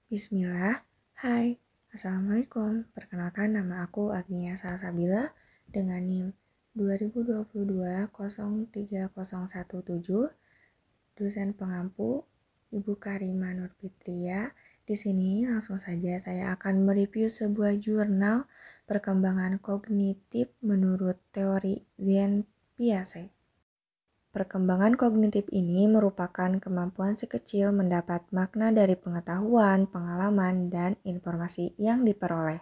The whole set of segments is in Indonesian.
Bismillah, hai, Assalamualaikum. Perkenalkan nama aku Agnia Salsabila dengan NIM 2022-03017, dosen pengampu Ibu Karima Nurfitria. Di sini langsung saja saya akan mereview sebuah jurnal perkembangan kognitif menurut teori Jean Piaget. Perkembangan kognitif ini merupakan kemampuan si kecil mendapat makna dari pengetahuan, pengalaman, dan informasi yang diperoleh.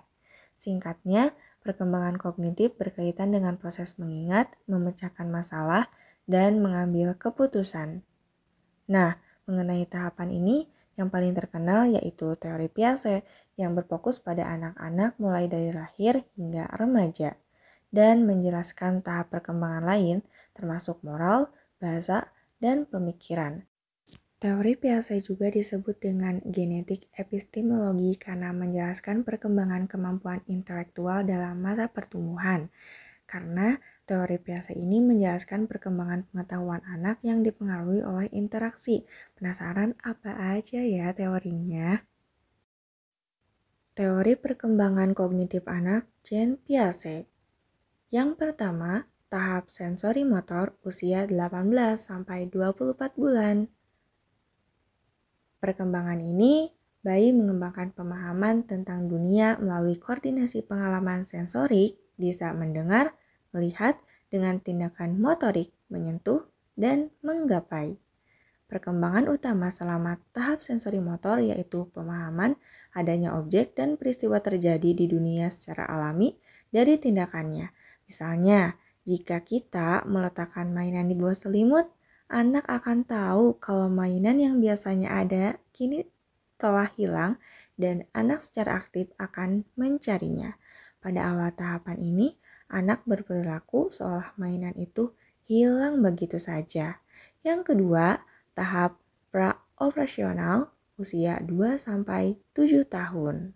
Singkatnya, perkembangan kognitif berkaitan dengan proses mengingat, memecahkan masalah, dan mengambil keputusan. Nah, mengenai tahapan ini, yang paling terkenal yaitu teori Piaget yang berfokus pada anak-anak mulai dari lahir hingga remaja dan menjelaskan tahap perkembangan lain termasuk moral, bahasa, dan pemikiran. Teori Piaget juga disebut dengan genetik epistemologi karena menjelaskan perkembangan kemampuan intelektual dalam masa pertumbuhan. Karena teori Piaget ini menjelaskan perkembangan pengetahuan anak yang dipengaruhi oleh interaksi. Penasaran apa aja ya teorinya? Teori perkembangan kognitif anak Jean Piaget. Yang pertama, tahap sensori motor usia 18-24 bulan. Perkembangan ini, bayi mengembangkan pemahaman tentang dunia melalui koordinasi pengalaman sensorik, bisa mendengar, melihat dengan tindakan motorik, menyentuh, dan menggapai. Perkembangan utama selama tahap sensori motor yaitu pemahaman adanya objek dan peristiwa terjadi di dunia secara alami dari tindakannya. Misalnya, jika kita meletakkan mainan di bawah selimut, anak akan tahu kalau mainan yang biasanya ada kini telah hilang dan anak secara aktif akan mencarinya. Pada awal tahapan ini, anak berperilaku seolah mainan itu hilang begitu saja. Yang kedua, tahap pra-operasional usia 2-7 tahun.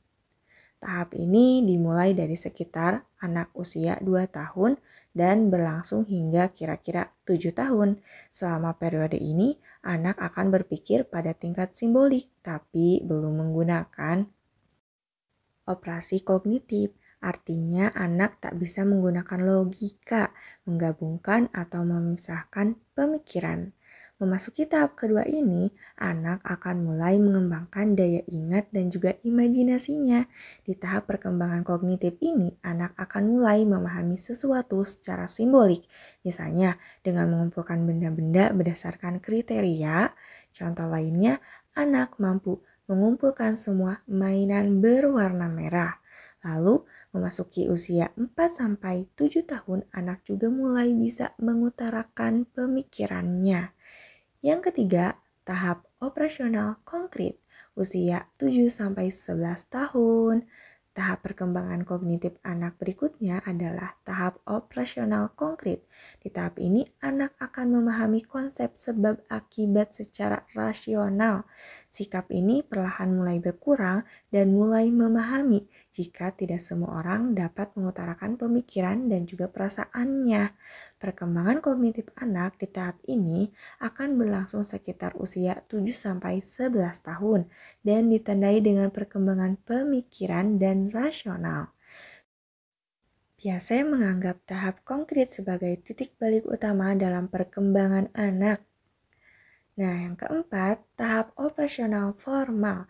Tahap ini dimulai dari sekitar anak usia 2 tahun dan berlangsung hingga kira-kira 7 tahun. Selama periode ini, anak akan berpikir pada tingkat simbolik, tapi belum menggunakan operasi kognitif. Artinya anak tak bisa menggunakan logika, menggabungkan atau memisahkan pemikiran. Memasuki tahap kedua ini, anak akan mulai mengembangkan daya ingat dan juga imajinasinya. Di tahap perkembangan kognitif ini, anak akan mulai memahami sesuatu secara simbolik. Misalnya, dengan mengumpulkan benda-benda berdasarkan kriteria. Contoh lainnya, anak mampu mengumpulkan semua mainan berwarna merah. Lalu, memasuki usia 4-7 tahun, anak juga mulai bisa mengutarakan pemikirannya. Yang ketiga, tahap operasional konkret, usia 7-11 tahun. Tahap perkembangan kognitif anak berikutnya adalah tahap operasional konkret. Di tahap ini, anak akan memahami konsep sebab akibat secara rasional. Sikap ini perlahan mulai berkurang dan mulai memahami jika tidak semua orang dapat mengutarakan pemikiran dan juga perasaannya. Perkembangan kognitif anak di tahap ini akan berlangsung sekitar usia 7-11 tahun dan ditandai dengan perkembangan pemikiran dan rasional. Piaget menganggap tahap konkret sebagai titik balik utama dalam perkembangan anak. Nah, yang keempat, tahap operasional formal.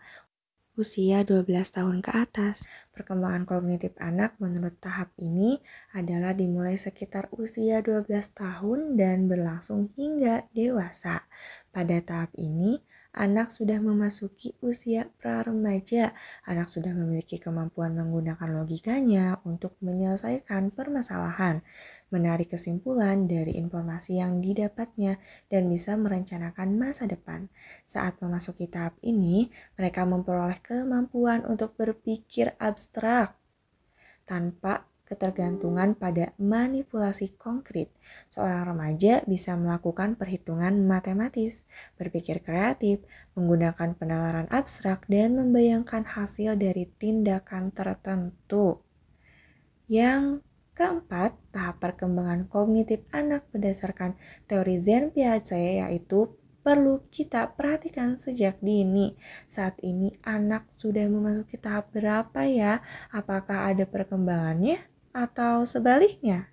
Usia 12 tahun ke atas. Perkembangan kognitif anak menurut tahap ini adalah dimulai sekitar usia 12 tahun dan berlangsung hingga dewasa. Pada tahap ini, anak sudah memasuki usia pra-remaja. Anak sudah memiliki kemampuan menggunakan logikanya untuk menyelesaikan permasalahan, menarik kesimpulan dari informasi yang didapatnya, dan bisa merencanakan masa depan. Saat memasuki tahap ini, mereka memperoleh kemampuan untuk berpikir abstrak tanpa ketergantungan pada manipulasi konkret. Seorang remaja bisa melakukan perhitungan matematis, berpikir kreatif, menggunakan penalaran abstrak, dan membayangkan hasil dari tindakan tertentu. Yang keempat, tahap perkembangan kognitif anak berdasarkan teori Jean Piaget yaitu perlu kita perhatikan sejak dini. Saat ini anak sudah memasuki tahap berapa ya? Apakah ada perkembangannya atau sebaliknya?